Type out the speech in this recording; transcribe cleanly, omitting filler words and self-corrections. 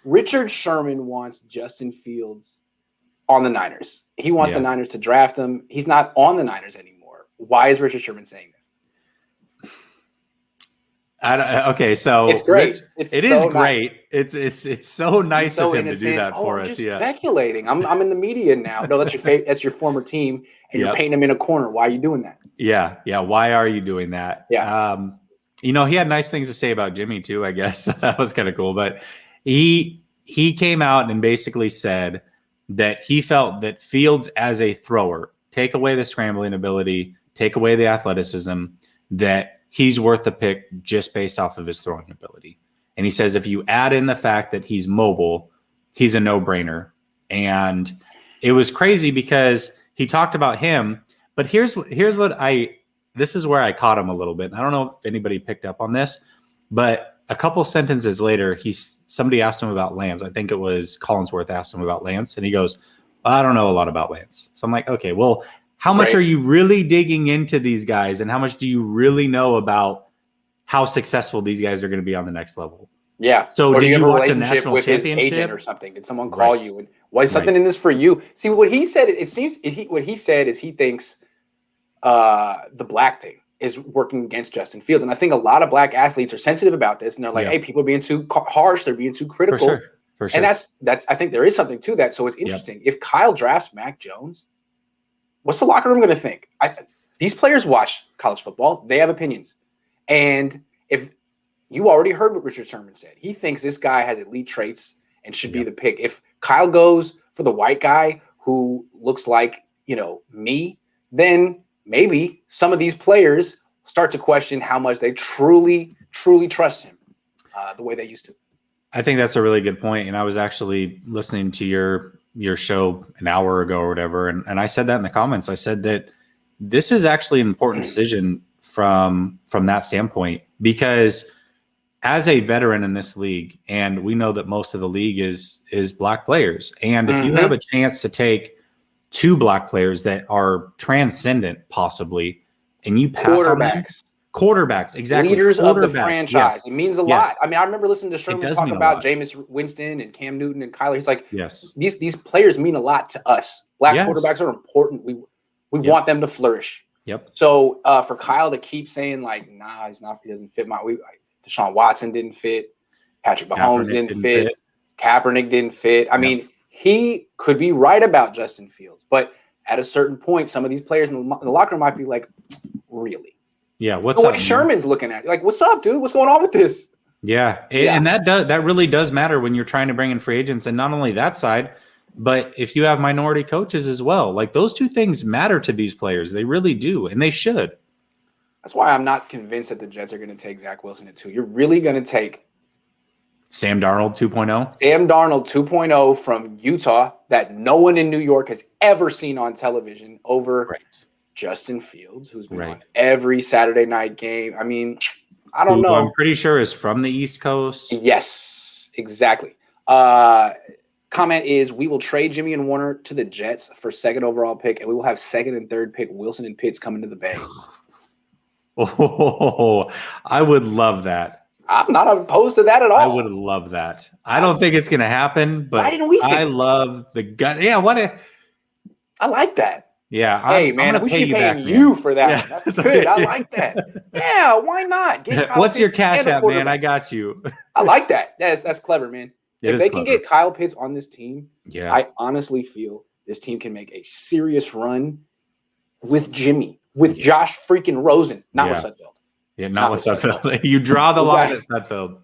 Richard Sherman wants Justin Fields on the Niners. He wants the Niners to draft him. He's not on the Niners anymore. Why is Richard Sherman saying this? Okay, so it's great. It is great. It's so nice of him to do that for us. Just speculating. I'm in the media now. No, that's your former team, and you're painting him in a corner. Why are you doing that? Yeah. Why are you doing that? Yeah. He had nice things to say about Jimmy too. I guess that was kind of cool. But he came out and basically said that he felt that Fields as a thrower, take away the scrambling ability, take away the athleticism, that he's worth the pick just based off of his throwing ability. And he says if you add in the fact that he's mobile, he's a no-brainer. And it was crazy because he talked about him, but here's what this is where I caught him a little bit. I don't know if anybody picked up on this, but a couple sentences later, somebody asked him about Lance. I think it was Collinsworth asked him about Lance, and he goes, I don't know a lot about Lance. So I'm like, okay, well, how much are you really digging into these guys, and how much do you really know about how successful these guys are going to be on the next level? Yeah. So did you watch a national with championship his agent or something? Did someone call you? And was something in this for you? See, what he said. What he said is he thinks the black thing is working against Justin Fields, and I think a lot of black athletes are sensitive about this, and they're like, "Hey, people are being too harsh. They're being too critical." For sure. And that's. I think there is something to that. So it's interesting. If Kyle drafts Mac Jones, what's the locker room going to think? These players watch college football. They have opinions. And if you already heard what Richard Sherman said, he thinks this guy has elite traits and should be the pick. If Kyle goes for the white guy who looks like, me, then maybe some of these players start to question how much they truly, truly trust him the way they used to. I think that's a really good point. And I was actually listening to your show an hour ago or whatever. And I said that in the comments. I said that this is actually an important decision from that standpoint, because as a veteran in this league, and we know that most of the league is black players. And if you have a chance to take two black players that are transcendent possibly, and you pass on them, quarterbacks, exactly. Leaders of the franchise. Yes. It means a lot. I mean, I remember listening to Sherman talk about Jameis Winston and Cam Newton and Kyler. He's like, these players mean a lot to us. Black quarterbacks are important. We want them to flourish. Yep. So for Kyle to keep saying like, nah, he's not. He doesn't fit Deshaun Watson didn't fit. Patrick Mahomes didn't fit. Kaepernick didn't fit. I mean, he could be right about Justin Fields, but at a certain point, some of these players in the locker room might be like, really? Yeah, what's up? Sherman's looking at you. Like, what's up, dude? What's going on with this? Yeah, and that really does matter when you're trying to bring in free agents, and not only that side, but if you have minority coaches as well. Like, those two things matter to these players. They really do, and they should. That's why I'm not convinced that the Jets are going to take Zach Wilson at 2. You're really going to take Sam Darnold 2.0? Sam Darnold 2.0 from Utah that no one in New York has ever seen on television over Justin Fields, who's been on every Saturday night game. I mean, I don't know. I'm pretty sure is from the East Coast. Yes, exactly. Comment is, we will trade Jimmy and Warner to the Jets for 2nd overall pick, and we will have 2nd and 3rd pick Wilson and Pitts coming to the Bay. Oh, I would love that. I'm not opposed to that at all. I would love that. I don't think it's going to happen, but I love the gut. Yeah, I like that. Yeah. Hey, man, we should be paying you for that. Yeah. That's good. I like that. Yeah, why not? What's your cash app, man? I got you. I like that. That's clever, man. If they can get Kyle Pitts on this team, I honestly feel this team can make a serious run with Jimmy, with Josh freaking Rosen, not with Sudfeld. Yeah, not with Sudfeld. You draw the line at Sudfeld.